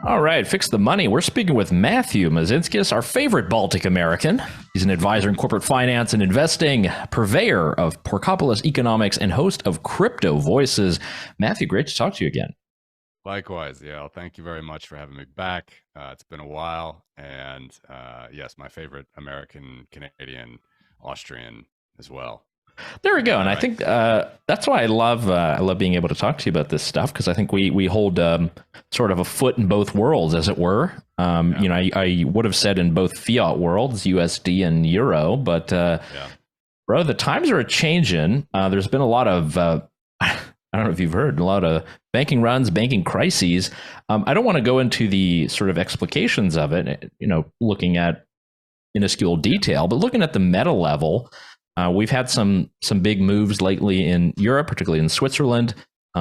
All right, Fix the Money. We're speaking with Matthew Mežinskis, our favorite Baltic American. He's an advisor in corporate finance and investing, purveyor of Porkopolis Economics, and host of Crypto Voices. Matthew, great to talk to you again. Likewise, yeah. Thank you very much for having me back. It's been a while, and yes, my favorite American, Canadian, Austrian as well. There we go, and I think that's why I love being able to talk to you about this stuff, because I think we hold sort of a foot in both worlds, as it were. You know, I would have said in both fiat worlds, USD and Euro, but bro, the times are a changing. There's been a lot of I don't know if you've heard, a lot of banking runs, banking crises. I don't want to go into the sort of explications of it, you know, looking at minuscule detail, but looking at the meta level. We've had some big moves lately in Europe, particularly in Switzerland.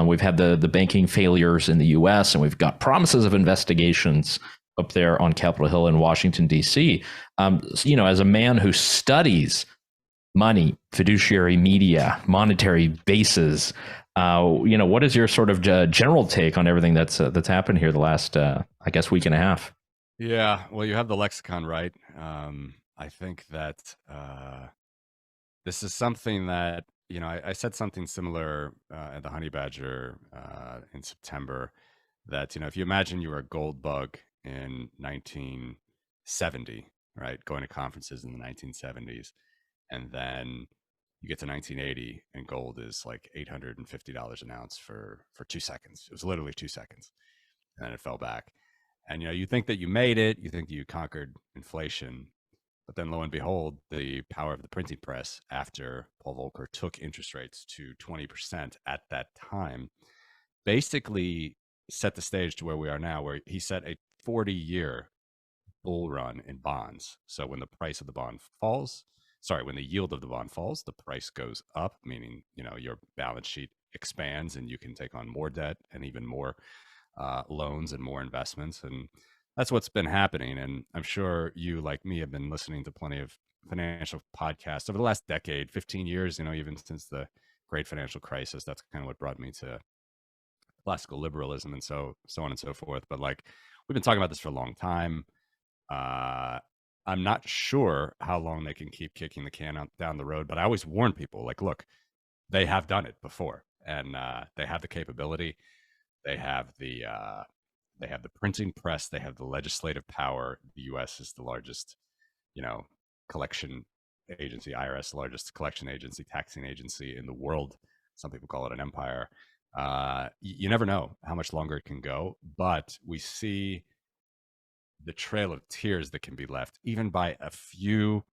We've had the banking failures in the US, and we've got promises of investigations up there on Capitol Hill in Washington, D.C. So, you know, as a man who studies money, fiduciary media, monetary bases, you know, what is your sort of general take on everything that's happened here the last, I guess, week and a half? Yeah, well, you have the lexicon right. I think that this is something that, you know, I said something similar at the Honey Badger in September, that, you know, if you imagine you were a gold bug in 1970, right, going to conferences in the 1970s, and then you get to 1980 and gold is like $850 an ounce for 2 seconds. It was literally 2 seconds, and then it fell back. And, you know, you think that you made it, you think you conquered inflation. But then, lo and behold, the power of the printing press, after Paul Volcker took interest rates to 20% at that time, basically set the stage to where we are now, where he set a 40-year bull run in bonds. So when the price of the bond falls, when the yield of the bond falls, the price goes up, meaning, you know, your balance sheet expands and you can take on more debt and even more loans and more investments. And that's what's been happening. And I'm sure you, like me, have been listening to plenty of financial podcasts over the last decade, 15 years, you know, even since the great financial crisis. That's kind of what brought me to classical liberalism and so on and so forth. But like, we've been talking about this for a long time. I'm not sure how long they can keep kicking the can down the road, but I always warn people, like, look, they have done it before, and they have the capability. They have the printing press. They have the legislative power. The U.S. is the largest, you know, collection agency, IRS, largest collection agency, taxing agency in the world. Some people call it an empire. You never know how much longer it can go, but we see the trail of tears that can be left, even by a few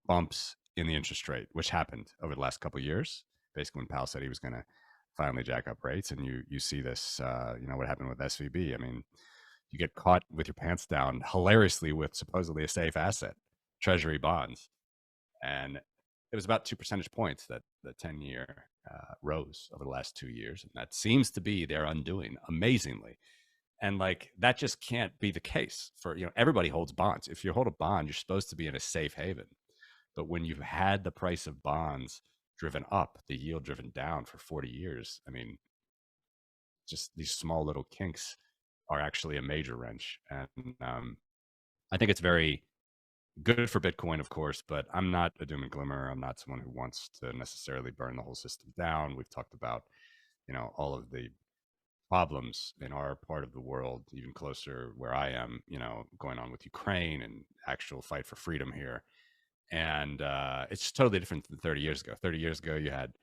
bumps in the interest rate, which happened over the last couple of years. Basically, when Powell said he was going to finally jack up rates, and you see this, you know, what happened with SVB. I mean, you get caught with your pants down hilariously with supposedly a safe asset, treasury bonds, and it was about 2 percentage points that the 10-year rose over the last 2 years, and that seems to be their undoing, amazingly. And like, that just can't be the case for, you know, everybody holds bonds. If you hold a bond, you're supposed to be in a safe haven. But when you've had the price of bonds driven up, the yield driven down for 40 years, I mean, just these small little kinks are actually a major wrench. And I think it's very good for Bitcoin, of course, but I'm not a doom and glimmer. I'm not someone who wants to necessarily burn the whole system down. We've talked about, you know, all of the problems in our part of the world, even closer where I am, you know, going on with Ukraine and actual fight for freedom here. And it's just totally different than 30 years ago. 30 years ago, you had,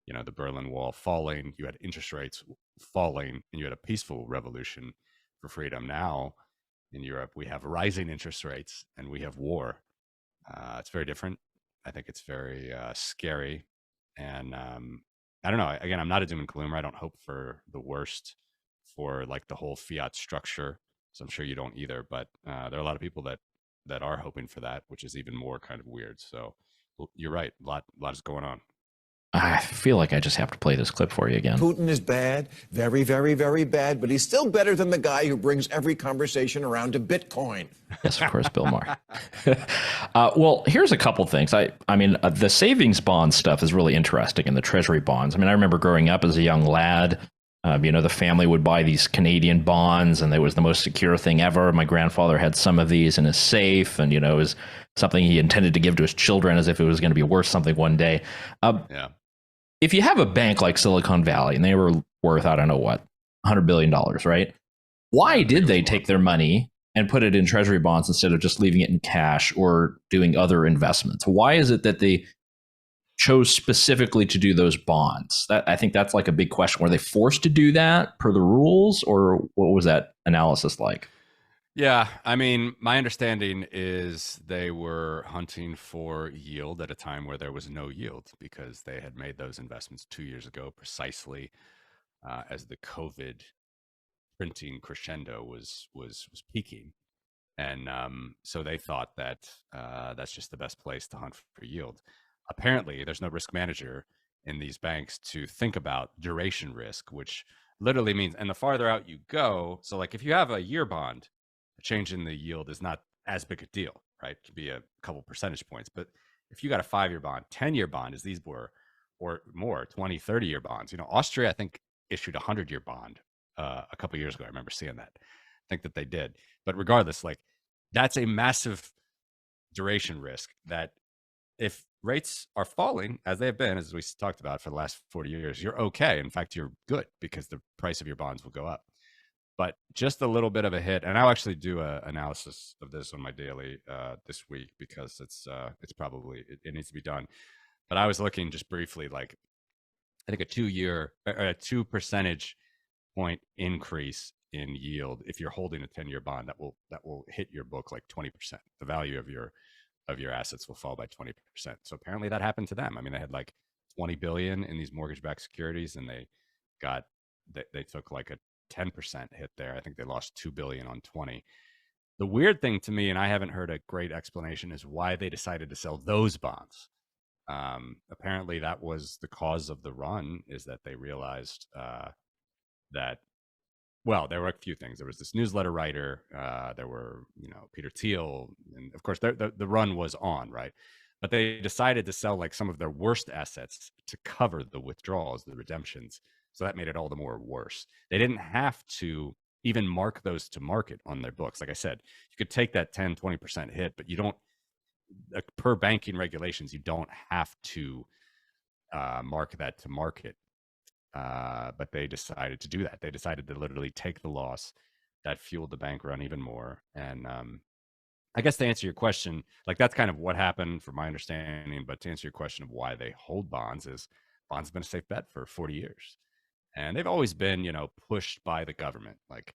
you know, the Berlin Wall falling, you had interest rates falling, and you had a peaceful revolution for freedom. Now in Europe, we have rising interest rates and we have war. It's very different. I think it's very scary. And I don't know. Again, I'm not a doom and gloomer. I don't hope for the worst for like the whole fiat structure. So I'm sure you don't either. But there are a lot of people that are hoping for that, which is even more kind of weird. So you're right. A lot is going on. I feel like I just have to play this clip for you again. Putin is bad, very, very, very bad, but he's still better than the guy who brings every conversation around to Bitcoin. Yes, of course, Bill Maher. Well, here's a couple things. I mean, the savings bond stuff is really interesting, and the treasury bonds. I mean, I remember growing up as a young lad, The family would buy these Canadian bonds, and it was the most secure thing ever. My grandfather had some of these in his safe, and it was something he intended to give to his children as if it was going to be worth something one day. Yeah. If you have a bank like Silicon Valley, and they were worth, I don't know what, $100 billion, right? Why did they take their money and put it in treasury bonds instead of just leaving it in cash or doing other investments? Why is it that they chose specifically to do those bonds? I think that's like a big question. Were they forced to do that per the rules, or what was that analysis like? Yeah, I mean, my understanding is they were hunting for yield at a time where there was no yield because they had made those investments 2 years ago, precisely as the COVID printing crescendo was peaking, and so they thought that that's just the best place to hunt for yield. Apparently, there's no risk manager in these banks to think about duration risk, which literally means, and the farther out you go, so like if you have a year bond, a change in the yield is not as big a deal, right? It could be a couple percentage points. But if you got a 5-year bond, 10-year bond, as these were, or more, 20, 30-year bonds, Austria, I think, issued a 100-year bond a couple years ago. I remember seeing that. I think that they did. But regardless, like that's a massive duration risk that if rates are falling, as they have been, as we talked about for the last 40 years, you're okay. In fact, you're good because the price of your bonds will go up. But just a little bit of a hit, and I'll actually do an analysis of this on my daily this week because it's probably it needs to be done. But I was looking just briefly, like I think a 2 percentage point increase in yield if you're holding a 10-year bond that will hit your book like 20%. The value of your assets will fall by 20%. So apparently that happened to them. I mean, they had like 20 billion in these mortgage-backed securities, and they took like a 10% hit there. I think they lost 2 billion on 20. The weird thing to me, and I haven't heard a great explanation, is why they decided to sell those bonds. Apparently that was the cause of the run, is that they realized that, well, there were a few things. There was this newsletter writer, there were, Peter Thiel, and of course the run was on, right? But they decided to sell like some of their worst assets to cover the withdrawals, the redemptions. So that made it all the more worse. They didn't have to even mark those to market on their books. Like I said, you could take that 10, 20% hit, but you don't, per banking regulations, you don't have to mark that to market. But they decided to do that. They decided to literally take the loss that fueled the bank run even more. And I guess to answer your question, like that's kind of what happened from my understanding. But to answer your question of why they hold bonds, is bonds have been a safe bet for 40 years. And they've always been, pushed by the government. Like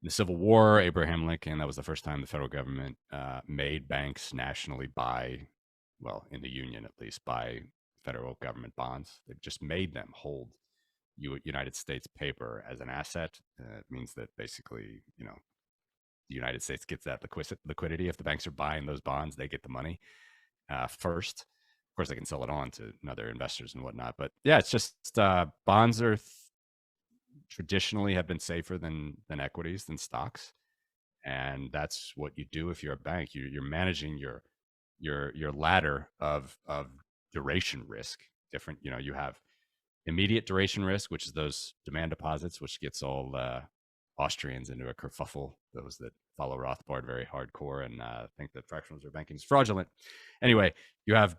the Civil War, Abraham Lincoln, that was the first time the federal government made banks nationally buy, well, in the Union at least, buy federal government bonds. They've just made them hold United States paper as an asset. It means that basically, the United States gets that liquidity. If the banks are buying those bonds, they get the money first. Of course, they can sell it on to other investors and whatnot. But yeah, it's just bonds are traditionally have been safer than equities, than stocks, and that's what you do if you're a bank. You're managing your ladder of duration risk. Different, you have immediate duration risk, which is those demand deposits, which gets all Austrians into a kerfuffle, those that follow Rothbard very hardcore and think that fractional reserve banking is fraudulent. Anyway, you have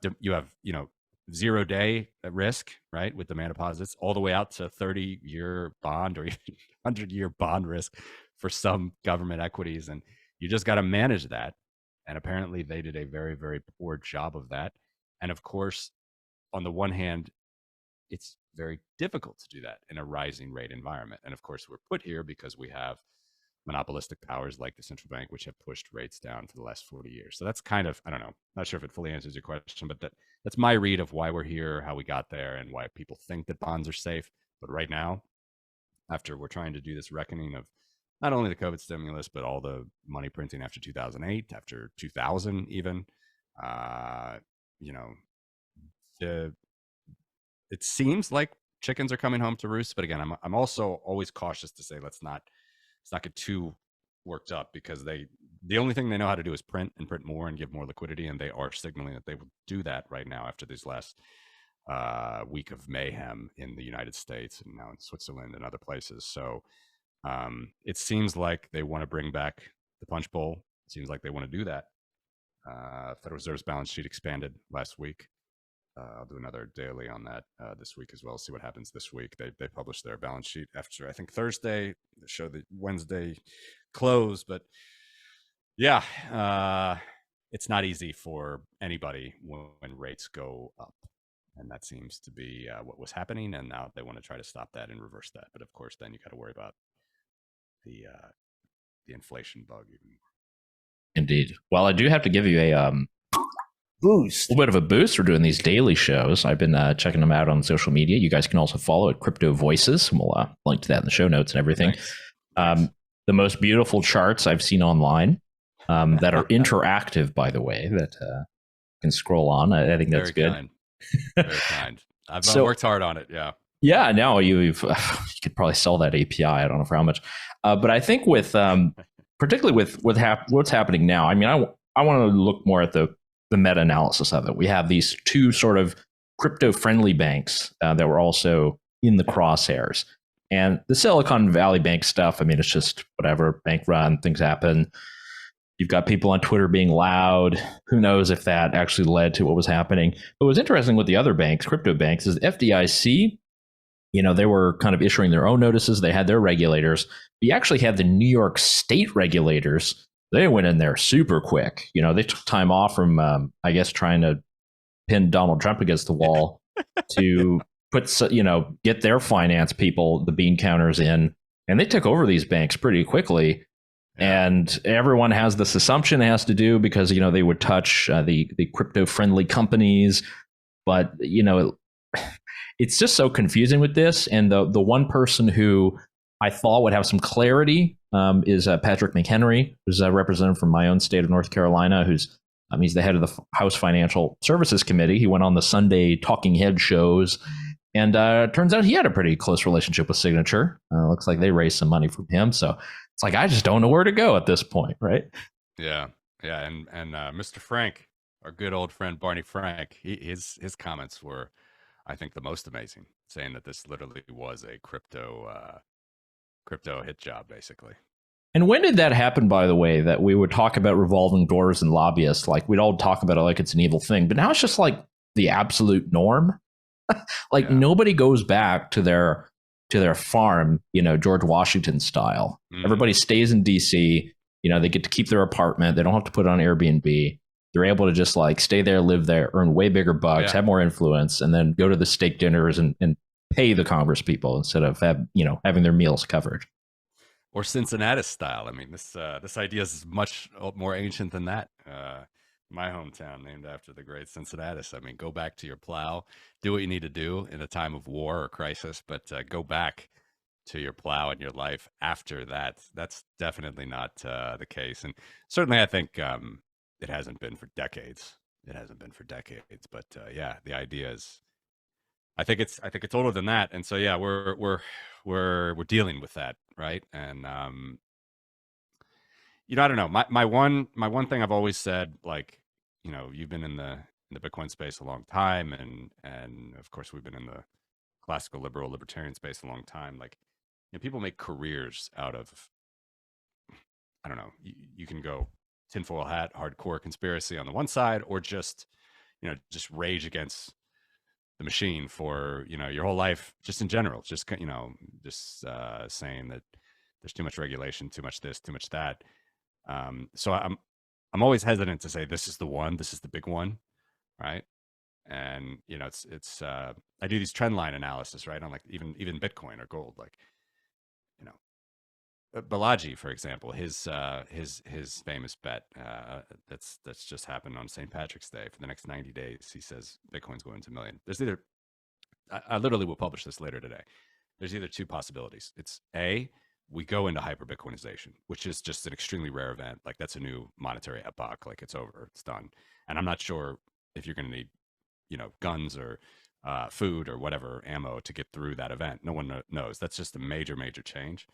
0-day risk, right, with demand deposits, all the way out to 30-year bond or even 100-year bond risk for some government equities, and you just got to manage that. And apparently they did a very, very poor job of that. And of course, on the one hand, it's very difficult to do that in a rising rate environment. And of course, we're put here because we have monopolistic powers like the central bank, which have pushed rates down for the last 40 years. So that's kind of, I don't know, not sure if it fully answers your question, but that's my read of why we're here, how we got there, and why people think that bonds are safe. But right now, after we're trying to do this reckoning of not only the COVID stimulus, but all the money printing after 2008, after 2000 even, it seems like chickens are coming home to roost. But again, I'm also always cautious to say let's not get too worked up, because the only thing they know how to do is print and print more and give more liquidity, and they are signaling that they will do that right now after these last week of mayhem in the United States and now in Switzerland and other places. So it seems like they want to bring back the punch bowl. It seems like they want to do that. Federal Reserve's balance sheet expanded last week. I'll do another daily on that this week as well. See what happens this week. They published their balance sheet after, I think, Thursday. They showed the Wednesday close. But yeah, it's not easy for anybody when rates go up. And that seems to be what was happening. And now they want to try to stop that and reverse that. But of course, then you got to worry about the inflation bug even more. Indeed. Well, I do have to give you a Boost. little bit of a boost. We're doing these daily shows. I've been checking them out on social media. You guys can also follow at Crypto Voices, and we'll link to that in the show notes and everything. Nice. The most beautiful charts I've seen online that are interactive, by the way, that can scroll on. I think that's Very good. Kind. Very kind. I've worked hard on it. Yeah. Yeah, no, you could probably sell that API. I don't know for how much, but I think with particularly with what's happening now. I mean, I want to look more at the meta-analysis of it. We have these two sort of crypto-friendly banks that were also in the crosshairs, and the Silicon Valley Bank stuff. I mean, it's just whatever, bank run, things happen. You've got people on Twitter being loud. Who knows if that actually led to what was happening? But what's interesting with the other banks, crypto banks, is FDIC. You know, they were kind of issuing their own notices. They had their regulators. You actually had the New York State regulators. They went in there super quick. You know, they took time off from, I guess, trying to pin Donald Trump against the wall to get their finance people, the bean counters in. And they took over these banks pretty quickly. Yeah. And everyone has this assumption it has to do because, you know, they would touch the crypto-friendly companies. But, you know, it's just so confusing with this. And the one person who I thought would have some clarity is Patrick McHenry, who's a representative from my own state of North Carolina, he's the head of the House Financial Services Committee. He went on the Sunday talking head shows. And turns out he had a pretty close relationship with Signature. Looks like they raised some money from him. So it's like, I just don't know where to go at this point, right? Yeah. Yeah. And Mr. Frank, our good old friend Barney Frank, his comments were, I think, the most amazing, saying that this literally was a crypto hit job, basically. And when did that happen, by the way, that we would talk about revolving doors and lobbyists? Like, we'd all talk about it like it's an evil thing. But now it's just like the absolute norm. Nobody goes back to their farm, you know, George Washington style. Everybody stays in DC. You know, they get to keep their apartment. They don't have to put it on Airbnb. They're able to just like stay there, live there, earn way bigger bucks, have more influence, and then go to the steak dinners and pay the Congress people instead of having their meals covered. Or Cincinnati style. I mean, this idea is much more ancient than that. My hometown, named after the great Cincinnatus. I mean, go back to your plow, do what you need to do in a time of war or crisis, but go back to your plow in your life after that. That's definitely not the case. And certainly I think it hasn't been for decades. But yeah, the idea is, I think it's older than that. And so, yeah, we're dealing with that. Right. And, you know, I don't know. My one thing I've always said, like, you know, you've been in the Bitcoin space a long time, and of course we've been in the classical libertarian space a long time. Like, you know, people make careers out of, I don't know. You can go tinfoil hat, hardcore conspiracy on the one side, or just rage against the machine for, you know, your whole life, just in general. Just saying that there's too much regulation, too much this, too much that. So I'm always hesitant to say this is the one, this is the big one, right? And you know, it's I do these trend line analysis, right, on like even Bitcoin or gold, like, you know, Balaji, for example, his famous bet that's just happened on St. Patrick's Day. For the next 90 days, he says Bitcoin's going to $1 million. There's either, I literally will publish this later today. There's either two possibilities. It's A, we go into hyper Bitcoinization, which is just an extremely rare event. Like, that's a new monetary epoch. Like, it's over, it's done. And I'm not sure if you're going to need, you know, guns or food or whatever, ammo to get through that event. No one knows. That's just a major change.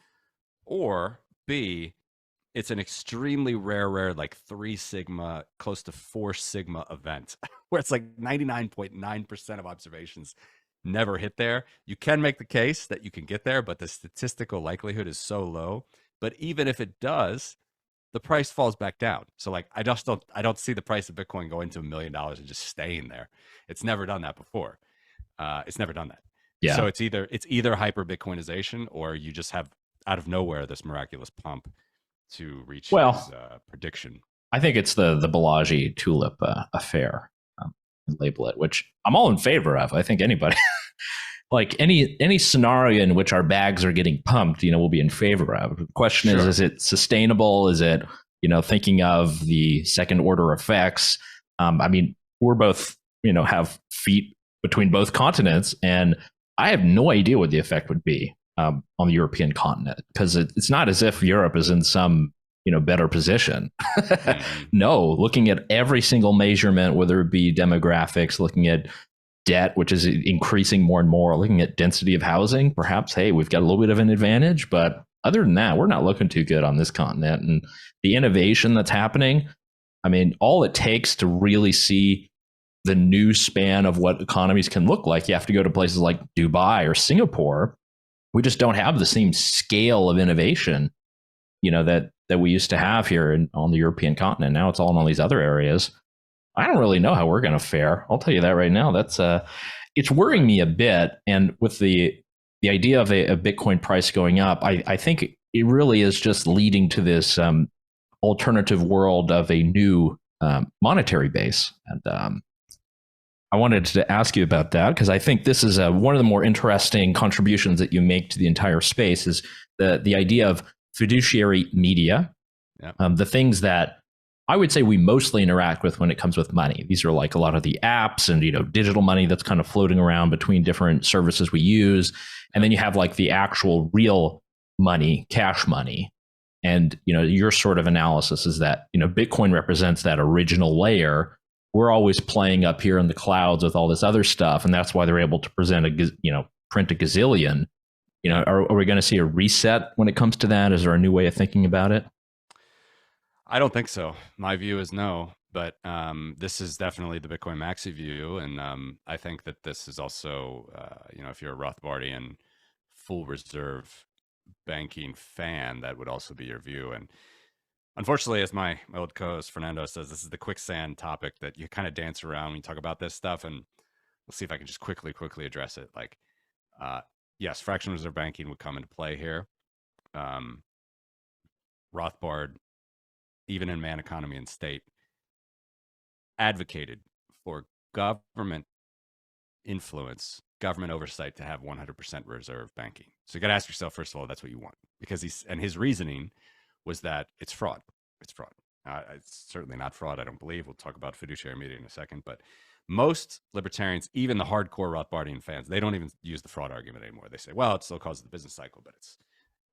Or B, it's an extremely rare, like 3 sigma, close to 4 sigma event where it's like 99.9% of observations never hit there. You can make the case that you can get there, but the statistical likelihood is so low. But even if it does, the price falls back down. So like I don't see the price of Bitcoin going to $1 million and just staying there. It's never done that before. It's never done that. Yeah. So it's either hyper Bitcoinization, or you just have out of nowhere this miraculous pump to reach his prediction. I think it's the Balaji tulip affair, label it, which I'm all in favor of. I think anybody, like any scenario in which our bags are getting pumped, we'll be in favor of. The question is it sustainable? Is it, thinking of the second order effects? I mean, we're both, have feet between both continents, and I have no idea what the effect would be on the European continent, because it's not as if Europe is in some better position. No, looking at every single measurement, whether it be demographics, looking at debt, which is increasing more and more, looking at density of housing, perhaps, hey, we've got a little bit of an advantage. But other than that, we're not looking too good on this continent. And the innovation that's happening, I mean, all it takes to really see the new span of what economies can look like, you have to go to places like Dubai or Singapore. We just don't have the same scale of innovation, that we used to have here on the European continent. Now it's all in all these other areas. I don't really know how we're going to fare. I'll tell you that right now. That's it's worrying me a bit. And with the idea of a Bitcoin price going up, I think it really is just leading to this alternative world of a new monetary base. And I wanted to ask you about that, because I think this is one of the more interesting contributions that you make to the entire space, is the idea of fiduciary media. The things that I would say we mostly interact with when it comes with money. These are like a lot of the apps and digital money that's kind of floating around between different services we use. And then you have like the actual real money, cash money. And your sort of analysis is that Bitcoin represents that original layer. We're always playing up here in the clouds with all this other stuff, and that's why they're able to present print a gazillion. Are we going to see a reset when it comes to that? Is there a new way of thinking about it? I don't think so. My view is no, but this is definitely the Bitcoin maxi view, and I think that this is also, if you're a Rothbardian full reserve banking fan, that would also be your view. And unfortunately, as my old co-host Fernando says, this is the quicksand topic that you kind of dance around when you talk about this stuff. And we'll see if I can just quickly address it. Like, yes, fractional reserve banking would come into play here. Rothbard, even in Man, Economy, and State, advocated for government influence, government oversight to have 100% reserve banking. So you got to ask yourself, first of all, that's what you want, because his reasoning was that it's fraud. It's fraud. It's certainly not fraud, I don't believe. We'll talk about fiduciary media in a second. But most libertarians, even the hardcore Rothbardian fans, they don't even use the fraud argument anymore. They say, well, it still causes the business cycle, but it's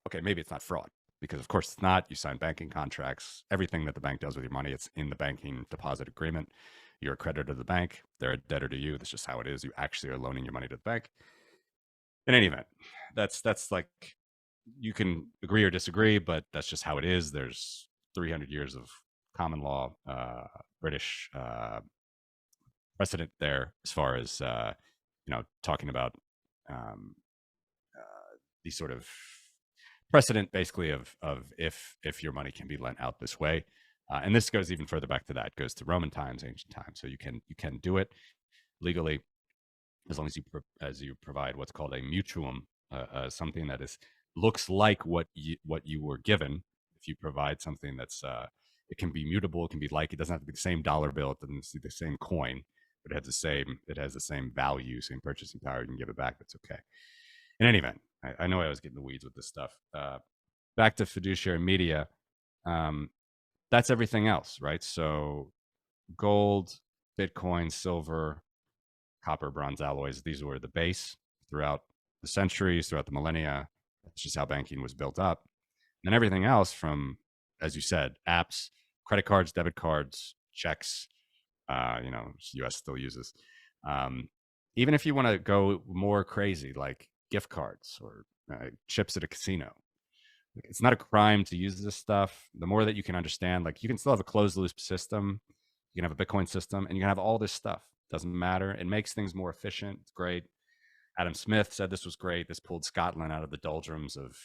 okay. Maybe it's not fraud, because of course it's not. You sign banking contracts. Everything that the bank does with your money, it's in the banking deposit agreement. You're a creditor to the bank. They're a debtor to you. That's just how it is. You actually are loaning your money to the bank. In any event, that's like, you can agree or disagree, but that's just how it is. There's 300 years of common law, British precedent there, as far as talking about the sort of precedent, basically, of if your money can be lent out this way. And this goes even further back to that. It goes to Roman times, ancient times. So you can do it legally, as long as you provide what's called a mutuum, something that looks like what you were given. If you provide something that's it can be mutable, it can be it doesn't have to be the same dollar bill, it doesn't see the same coin, but it has the same value, same purchasing power. You can give it back. That's okay. In any event, I know I was getting the weeds with this stuff. Back to fiduciary media. That's everything else, right? So gold, Bitcoin, silver, copper, bronze alloys, these were the base throughout the centuries, throughout the millennia. That's just how banking was built up. And everything else, from, as you said, apps, credit cards, debit cards, checks, US still uses. Even if you want to go more crazy, like gift cards or chips at a casino, It's not a crime to use this stuff. The more that you can understand, like you can still have a closed loop system, you can have a Bitcoin system, and you can have all this stuff. Doesn't matter. It makes things more efficient. It's great. Adam Smith said this was great. This pulled Scotland out of the doldrums of,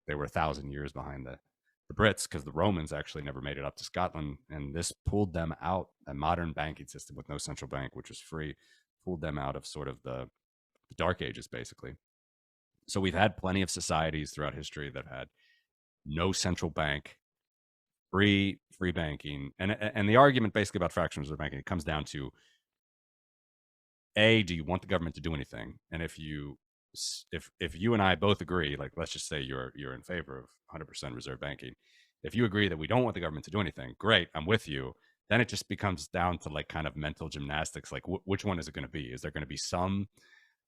they were 1,000 years behind the Brits because the Romans actually never made it up to Scotland. And this pulled them out. A modern banking system with no central bank, which was free, pulled them out of sort of the dark ages, basically. So we've had plenty of societies throughout history that had no central bank, free banking. And the argument basically about fractional reserve banking, it comes down to, do you want the government to do anything? And if you and I both agree, like let's just say you're in favor of 100% reserve banking, if you agree that we don't want the government to do anything, great, I'm with you. Then it just becomes down to like kind of mental gymnastics, like which one is it going to be? Is there going to be some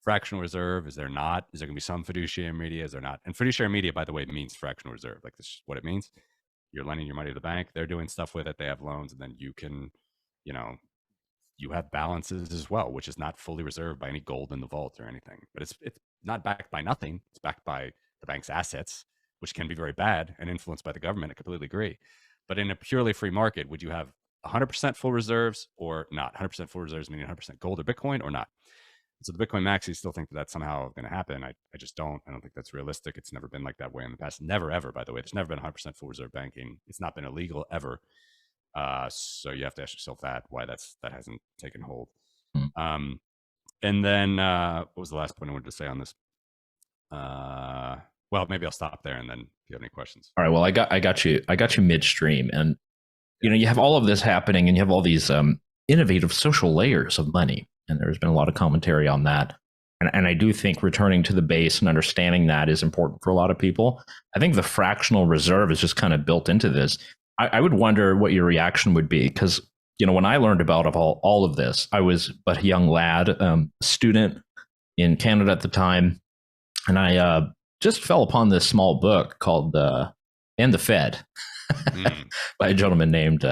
fractional reserve? Is there not? Is there going to be some fiduciary media? Is there not? And fiduciary media, by the way, means fractional reserve. Like this is what it means. You're lending your money to the bank, they're doing stuff with it, they have loans, and then you can, you have balances as well, which is not fully reserved by any gold in the vault or anything. But it's not backed by nothing. It's backed by the bank's assets, which can be very bad and influenced by the government. I completely agree. But in a purely free market, would you have 100% full reserves or not? 100% full reserves meaning 100% gold or Bitcoin or not? So the Bitcoin maxis still think that that's somehow going to happen. I just don't. I don't think that's realistic. It's never been like that way in the past. Never, ever, by the way. There's never been 100% full reserve banking. It's not been illegal ever. So you have to ask yourself that hasn't taken hold. And then what was the last point I wanted to say on this? Well, maybe I'll stop there, and then if you have any questions. All right. Well, I got you midstream, and you have all of this happening, and you have all these innovative social layers of money, and there's been a lot of commentary on that. And I do think returning to the base and understanding that is important for a lot of people. I think the fractional reserve is just kind of built into this. I would wonder what your reaction would be, because when I learned about all of this, I was but a young lad, student in Canada at the time, and I just fell upon this small book called "And the Fed" by a gentleman named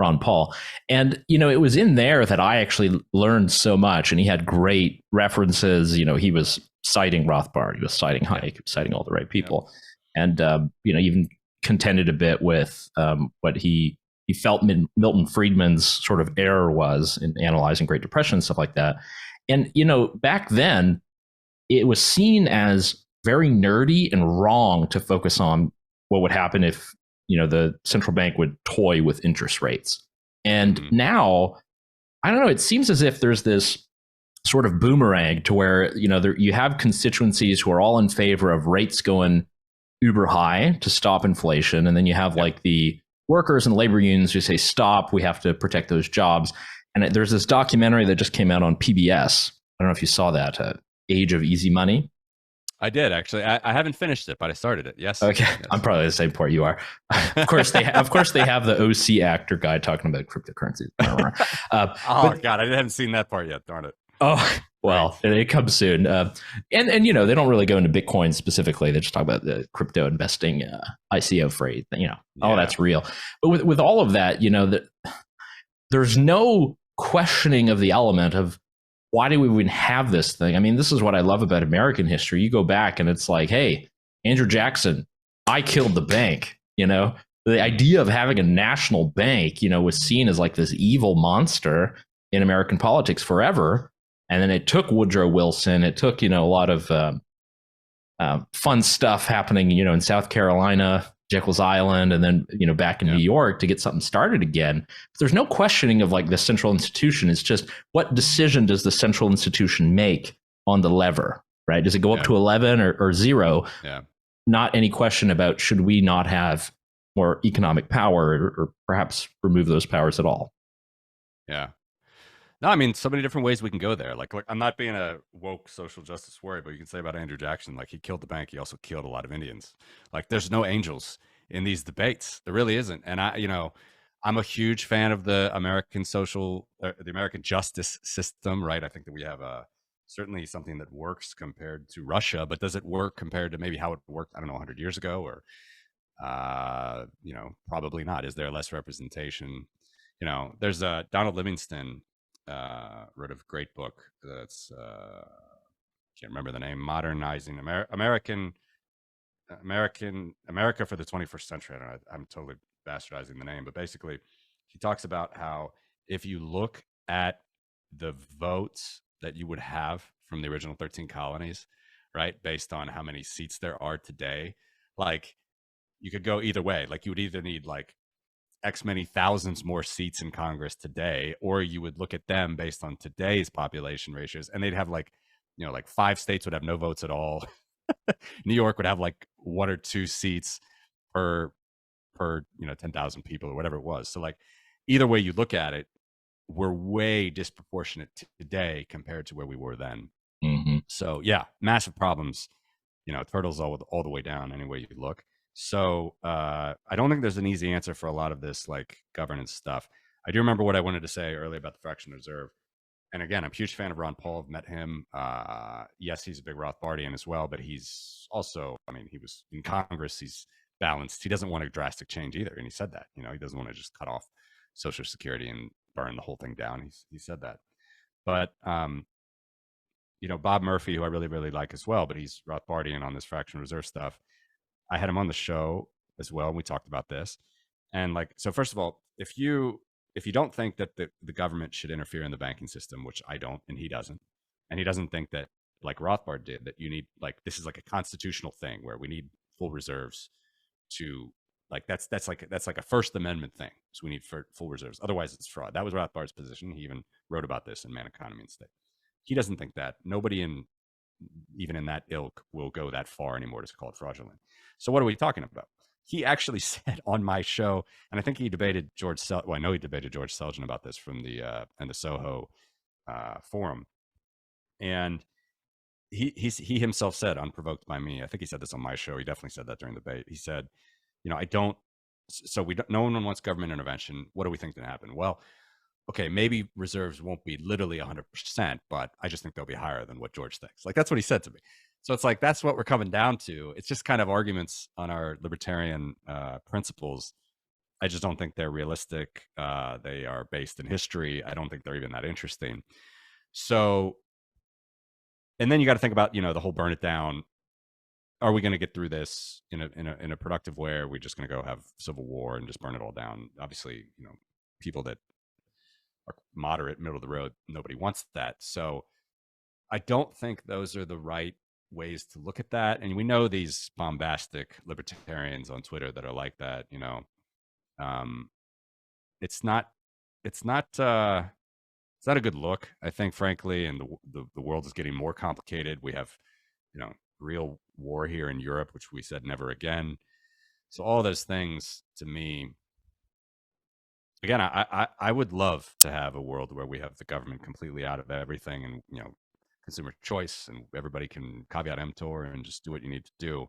Ron Paul. And it was in there that I actually learned so much, and he had great references. He was citing Rothbard, he was citing Hayek, he was citing all the right people, and even contended a bit with what he felt Milton Friedman's sort of error was in analyzing Great Depression and stuff like that. And back then it was seen as very nerdy and wrong to focus on what would happen if the central bank would toy with interest rates. And now, I don't know, it seems as if there's this sort of boomerang to where you have constituencies who are all in favor of rates going uber high to stop inflation, and then you have like the workers and labor unions who say stop, we have to protect those jobs. And there's this documentary that just came out on PBS. I don't know if you saw that, Age of Easy Money. I did, actually. I haven't finished it, but I started it. Yes. Okay. Yes. I'm probably the same part you are. Of course they have the OC actor guy talking about cryptocurrencies. God, I haven't seen that part yet. Darn it. Oh, well, it comes soon. And they don't really go into Bitcoin specifically. They just talk about the crypto investing, ICO freight, that's real. But with all of that, there's no questioning of the element of why do we even have this thing? I mean, this is what I love about American history. You go back and it's like, hey, Andrew Jackson, I killed the bank. The idea of having a national bank, was seen as like this evil monster in American politics forever. And then it took Woodrow Wilson. It took, a lot of fun stuff happening, in South Carolina, Jekyll's Island, and then, back in New York to get something started again. But there's no questioning of like the central institution. It's just what decision does the central institution make on the lever, right? Does it go up to 11 or 0? Yeah. Not any question about should we not have more economic power or perhaps remove those powers at all. Yeah. No, I mean, so many different ways we can go there. Like I'm not being a woke social justice warrior, but you can say about Andrew Jackson, like he killed the bank. He also killed a lot of Indians. Like there's no angels in these debates. There really isn't. And I'm a huge fan of the American the American justice system, right? I think that we have certainly something that works compared to Russia, but does it work compared to maybe how it worked, 100 years ago or, probably not. Is there less representation? There's Donald Livingston, wrote a great book that's can't remember the name, modernizing American America for the 21st Century. I don't know, I'm totally bastardizing the name, but basically, he talks about how if you look at the votes that you would have from the original 13 colonies, right, based on how many seats there are today, like you could go either way. Like you would either need like X many thousands more seats in Congress today, or you would look at them based on today's population ratios, and they'd have like, like 5 states would have no votes at all. New York would have like 1 or 2 seats per 10,000 people or whatever it was. So like either way you look at it, we're way disproportionate today compared to where we were then. Mm-hmm. So yeah, massive problems. Turtles all the way down any way you look. So I don't think there's an easy answer for a lot of this like governance stuff. I do remember what I wanted to say earlier about the fractional reserve. And again, I'm a huge fan of Ron Paul. I've met him. Yes, he's a big Rothbardian as well, but he's also, I mean, he was in Congress. He's balanced. He doesn't want a drastic change either. And he said that, he doesn't want to just cut off Social Security and burn the whole thing down. He said that. But, Bob Murphy, who I really, really like as well, but he's Rothbardian on this fractional reserve stuff. I had him on the show as well. And we talked about this. And like, so first of all, if you don't think that the government should interfere in the banking system, which I don't, and he doesn't think that, like Rothbard did, that you need, like, this is like a constitutional thing where we need full reserves to, like, that's like a First Amendment thing. So we need full reserves. Otherwise it's fraud. That was Rothbard's position. He even wrote about this in Man, Economy, and State. He doesn't think that. Nobody even in that ilk will go that far anymore to call it fraudulent. So what are we talking about? He actually said on my show, and I think he debated I know he debated George Selgin about this from the Soho forum, and he himself said, unprovoked by me, I think he said this on my show. He definitely said that during the debate. He said, I don't. So no one wants government intervention. What do we think going to happen? Well, okay, maybe reserves won't be literally 100%, but I just think they'll be higher than what George thinks. Like, that's what he said to me. So it's like, that's what we're coming down to. It's just kind of arguments on our libertarian principles. I just don't think they're realistic. They are based in history. I don't think they're even that interesting. So, and then you got to think about, the whole burn it down. Are we going to get through this in a productive way? Or are we just going to go have civil war and just burn it all down? Obviously, people that are moderate, middle of the road, nobody wants that. So I don't think those are the right ways to look at that. And we know these bombastic libertarians on Twitter that are like that. It's not a good look, I think, frankly. And the world is getting more complicated. We have real war here in Europe, which we said never again. So all those things, to me, again, I would love to have a world where we have the government completely out of everything, and consumer choice, and everybody can caveat emptor and just do what you need to do.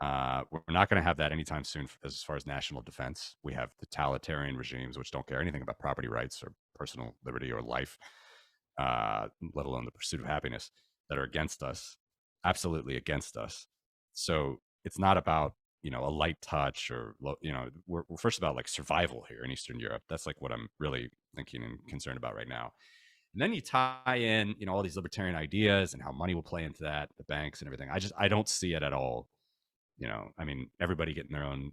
We're not going to have that anytime soon. As far as national defense, we have totalitarian regimes which don't care anything about property rights or personal liberty or life, let alone the pursuit of happiness, that are against us, absolutely against us. So it's not about a light touch, or we're first about like survival here in Eastern Europe. That's like what I'm really thinking and concerned about right now. And then you tie in all these libertarian ideas and how money will play into that, the banks and everything. I don't see it at all. I mean, everybody getting their own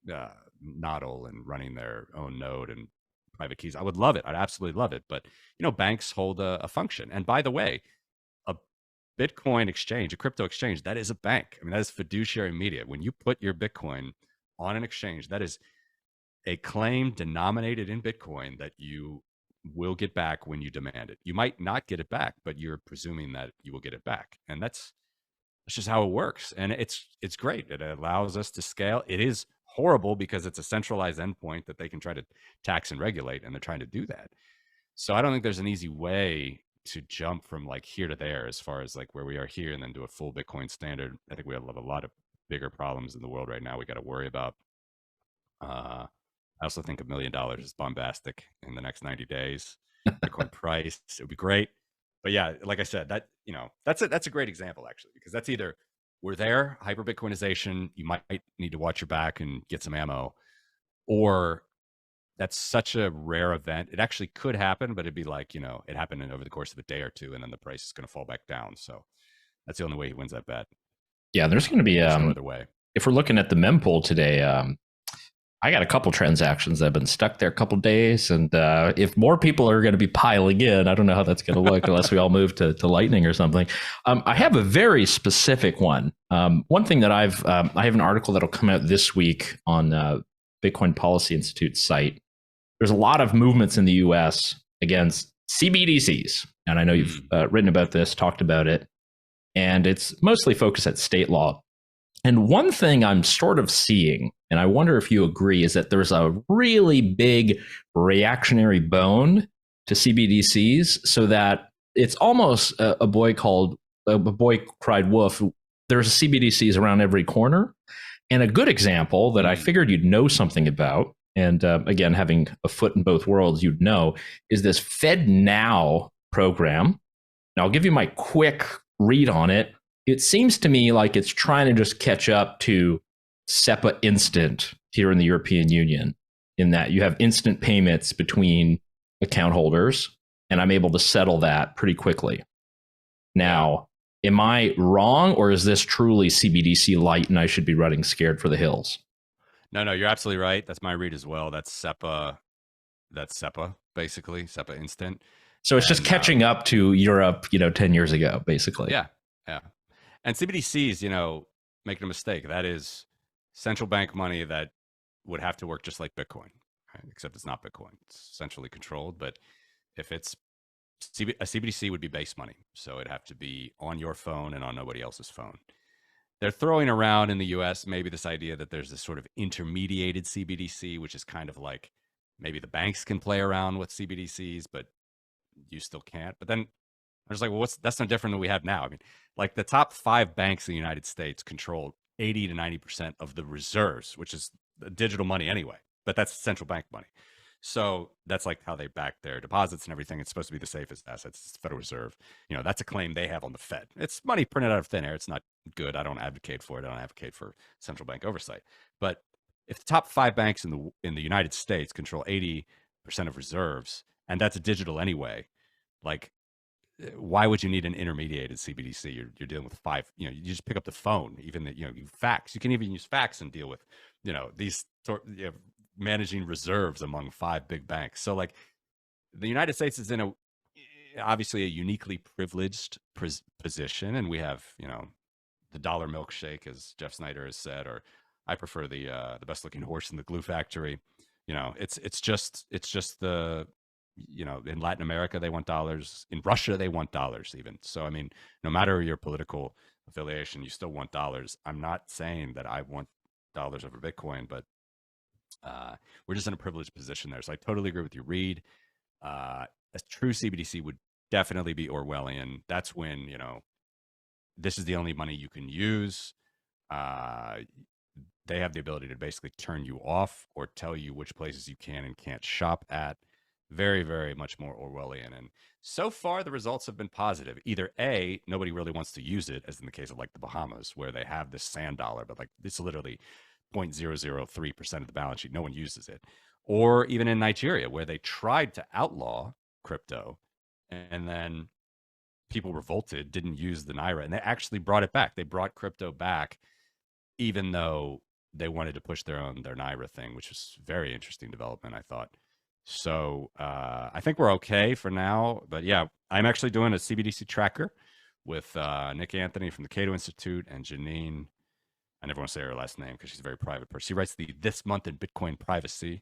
nodl and running their own node and private keys. I would love it. I'd absolutely love it. But banks hold a function. And by the way, Bitcoin exchange, a crypto exchange, that is a bank. I mean, that is fiduciary media. When you put your Bitcoin on an exchange, that is a claim denominated in Bitcoin that you will get back when you demand it. You might not get it back, but you're presuming that you will get it back. And that's just how it works. And it's great. It allows us to scale. It is horrible because it's a centralized endpoint that they can try to tax and regulate, and they're trying to do that. So I don't think there's an easy way to jump from like here to there as far as like where we are here and then do a full Bitcoin standard. I think we have a lot of bigger problems in the world right now we got to worry about. I also think $1 million is bombastic in the next 90 days. Bitcoin price, it would be great. But yeah, like I said, that that's a great example actually, because that's either we're there, hyper Bitcoinization, you might need to watch your back and get some ammo, or that's such a rare event. It actually could happen, but it'd be like, it happened over the course of a day or two, and then the price is going to fall back down. So that's the only way he wins that bet. Yeah, there's going to be There's no other way. if we're looking at the mempool today, I got a couple transactions that have been stuck there a couple days, and if more people are going to be piling in, I don't know how that's going to look unless we all move to Lightning or something. I have a very specific one. One thing that I have an article that'll come out this week on Bitcoin Policy Institute's site. There's a lot of movements in the U.S. against CBDCs, and I know you've written about this, talked about it, and it's mostly focused at state law. And one thing I'm sort of seeing, and I wonder if you agree, is that there's a really big reactionary bone to CBDCs, so that it's almost a boy cried wolf. There's CBDCs around every corner. And a good example that I figured you'd know something about, and again, having a foot in both worlds, you'd know, is this FedNow program. Now, I'll give you my quick read on it. It seems to me like it's trying to just catch up to SEPA Instant here in the European Union, in that you have instant payments between account holders, and I'm able to settle that pretty quickly. Now, am I wrong, or is this truly CBDC light and I should be running scared for the hills? No, you're absolutely right. That's my read as well. That's SEPA. That's SEPA, basically, SEPA Instant. So it's just catching up to Europe, 10 years ago, basically. Yeah. And CBDCs, making a mistake. That is central bank money that would have to work just like Bitcoin, right? Except it's not Bitcoin. It's centrally controlled. But if it's a CBDC would be base money. So it'd have to be on your phone and on nobody else's phone. They're throwing around in the US maybe this idea that there's this sort of intermediated CBDC, which is kind of like maybe the banks can play around with CBDCs, but you still can't. But then I was like, well, that's no different than we have now. I mean, like the top 5 banks in the United States control 80 to 90% of the reserves, which is digital money anyway, but that's central bank money. So that's like how they back their deposits and everything. It's supposed to be the safest assets. It's the Federal Reserve. That's a claim they have on the Fed. It's money printed out of thin air. It's not good. I don't advocate for it. I don't advocate for central bank oversight. But if the top 5 banks in the United States control 80% of reserves, and that's digital anyway, like, why would you need an intermediated CBDC? You're dealing with 5. You just pick up the phone. Even that, you fax. You can even use fax and deal with, these managing reserves among 5 big banks. So like, the United States is in obviously a uniquely privileged position, and we have the dollar milkshake, as Jeff Snyder has said, or I prefer the best looking horse in the glue factory. It's just the. In Latin America, they want dollars. In Russia, they want dollars even. So, I mean, no matter your political affiliation, you still want dollars. I'm not saying that I want dollars over Bitcoin, but we're just in a privileged position there. So I totally agree with you, Reed. A true CBDC would definitely be Orwellian. That's when, this is the only money you can use. They have the ability to basically turn you off or tell you which places you can and can't shop at. Very, very much more Orwellian. And so far, the results have been positive. Either A, nobody really wants to use it, as in the case of like the Bahamas, where they have this sand dollar, but like it's literally 0.003% of the balance sheet. No one uses it. Or even in Nigeria, where they tried to outlaw crypto and then people revolted, didn't use the Naira, and they actually brought it back. They brought crypto back, even though they wanted to push their Naira thing, which was a very interesting development, I thought. So I think we're okay for now. But yeah, I'm actually doing a CBDC tracker with Nick Anthony from the Cato Institute and Janine. I never want to say her last name because she's a very private person. She writes the This Month in Bitcoin Privacy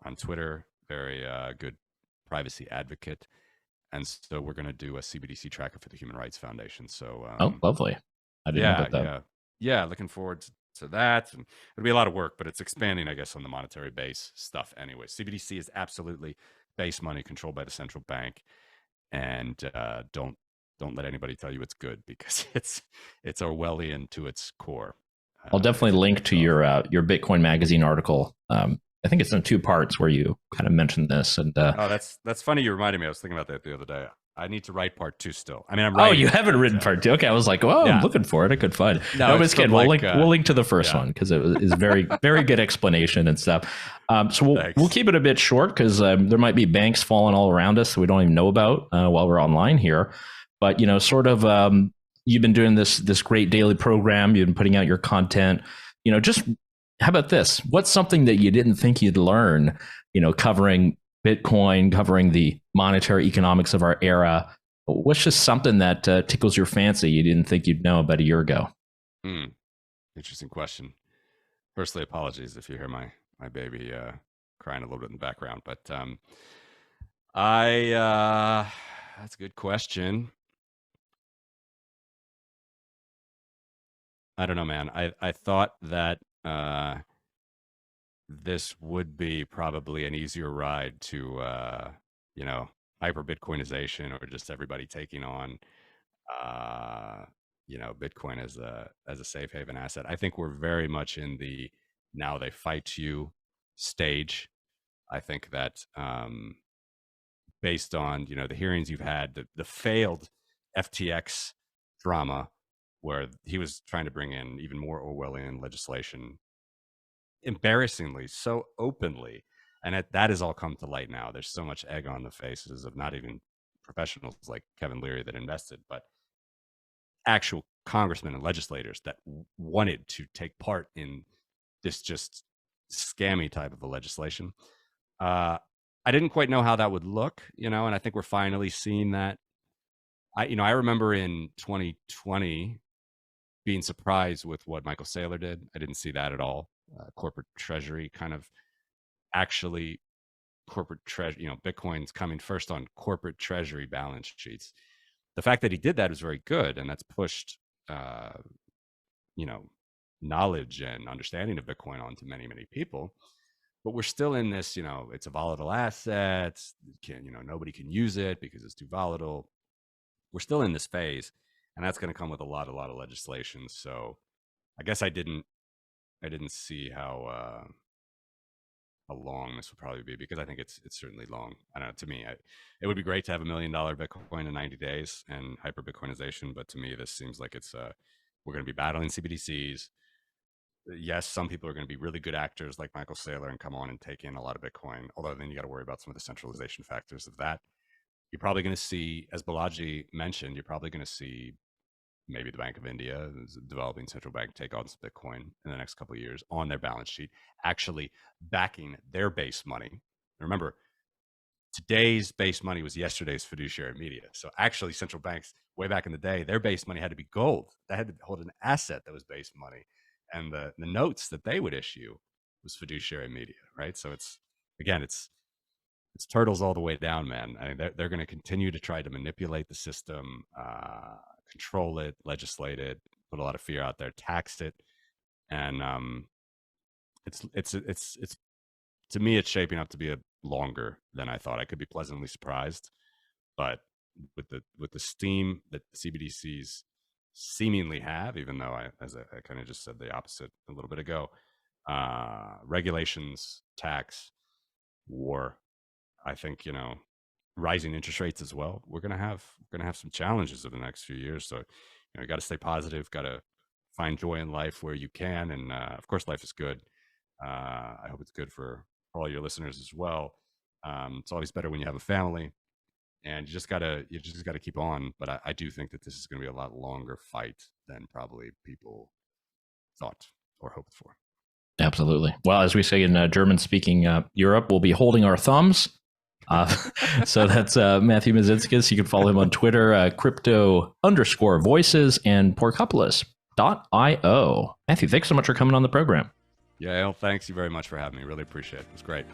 on Twitter. Very good privacy advocate. And so we're going to do a CBDC tracker for the Human Rights Foundation. So lovely. I didn't know about that. Yeah, looking forward to that. And it'll be a lot of work, but it's expanding, I guess, on the monetary base stuff anyway. CBDC is absolutely base money controlled by the central bank, and don't let anybody tell you it's good, because it's Orwellian to its core. I'll definitely link to your Bitcoin Magazine article. I think it's in 2 parts where you kind of mentioned this. And that's funny. You reminded me. I was thinking about that the other day. I need to write part 2 still. I mean, I'm writing. Oh, you haven't written part 2. Okay, I was like, well, I'm looking for it. I could find. No, but it's good. We'll link to the first one, because it is very, very good explanation and stuff. So we'll keep it a bit short, because there might be banks falling all around us that we don't even know about while we're online here. But sort of you've been doing this great daily program. You've been putting out your content. Just how about this? What's something that you didn't think you'd learn? Covering Bitcoin, covering the monetary economics of our era. What's just something that tickles your fancy you didn't think you'd know about a year ago? Interesting question. Firstly, apologies if you hear my baby crying a little bit in the background, but that's a good question. I don't know, man. I thought that this would be probably an easier ride to hyper Bitcoinization, or just everybody taking on Bitcoin as a safe haven asset. I think we're very much in the now they fight you stage. I think that based on the hearings you've had, the failed FTX drama, where he was trying to bring in even more Orwellian legislation, embarrassingly so openly, and that has all come to light now. There's so much egg on the faces of not even professionals like Kevin Leary that invested, but actual congressmen and legislators that wanted to take part in this just scammy type of a legislation. I didn't quite know how that would look, and I think we're finally seeing that. I remember in 2020 being surprised with what Michael Saylor did. I didn't see that at all. Corporate treasury kind of actually corporate treasury, Bitcoin's coming first on corporate treasury balance sheets. The fact that he did that was very good, and that's pushed, knowledge and understanding of Bitcoin onto many, many people. But we're still in this, it's a volatile asset. Nobody can use it because it's too volatile. We're still in this phase, and that's going to come with a lot of legislation. So I guess I didn't see how long this would probably be, because I think it's certainly long. I don't know. To me, it would be great to have $1 million Bitcoin in 90 days and hyper Bitcoinization, but to me, this seems like we're going to be battling CBDCs. Yes, some people are going to be really good actors like Michael Saylor and come on and take in a lot of Bitcoin. Although then you got to worry about some of the centralization factors of that. You're probably going to see, as Balaji mentioned, you're probably going to see maybe the Bank of India, developing central bank, take on some Bitcoin in the next couple of years on their balance sheet, actually backing their base money. Remember, today's base money was yesterday's fiduciary media. So actually, central banks, way back in the day, their base money had to be gold. They had to hold an asset that was base money. And the notes that they would issue was fiduciary media, right? So it's turtles all the way down, man. I mean, they're going to continue to try to manipulate the system, control it, legislate it, put a lot of fear out there, tax it, and it's to me, it's shaping up to be longer than I thought. I could be pleasantly surprised, but with the steam that CBDCs seemingly have, even though I kind of just said the opposite a little bit ago, regulations, tax, war. I think rising interest rates as well. We're gonna have some challenges over the next few years. So you got to stay positive. Got to find joy in life where you can, and of course, life is good. I hope it's good for all your listeners as well. It's always better when you have a family, and you just gotta keep on. But I do think that this is going to be a lot longer fight than probably people thought or hoped for. Absolutely. Well, as we say in German-speaking Europe, we'll be holding our thumbs. So that's Matthew Mežinskis. You can follow him on Twitter, crypto_voices, and porkopolis.io. Matthew, thanks so much for coming on the program. Yeah, thanks you very much for having me. Really appreciate it. It was great.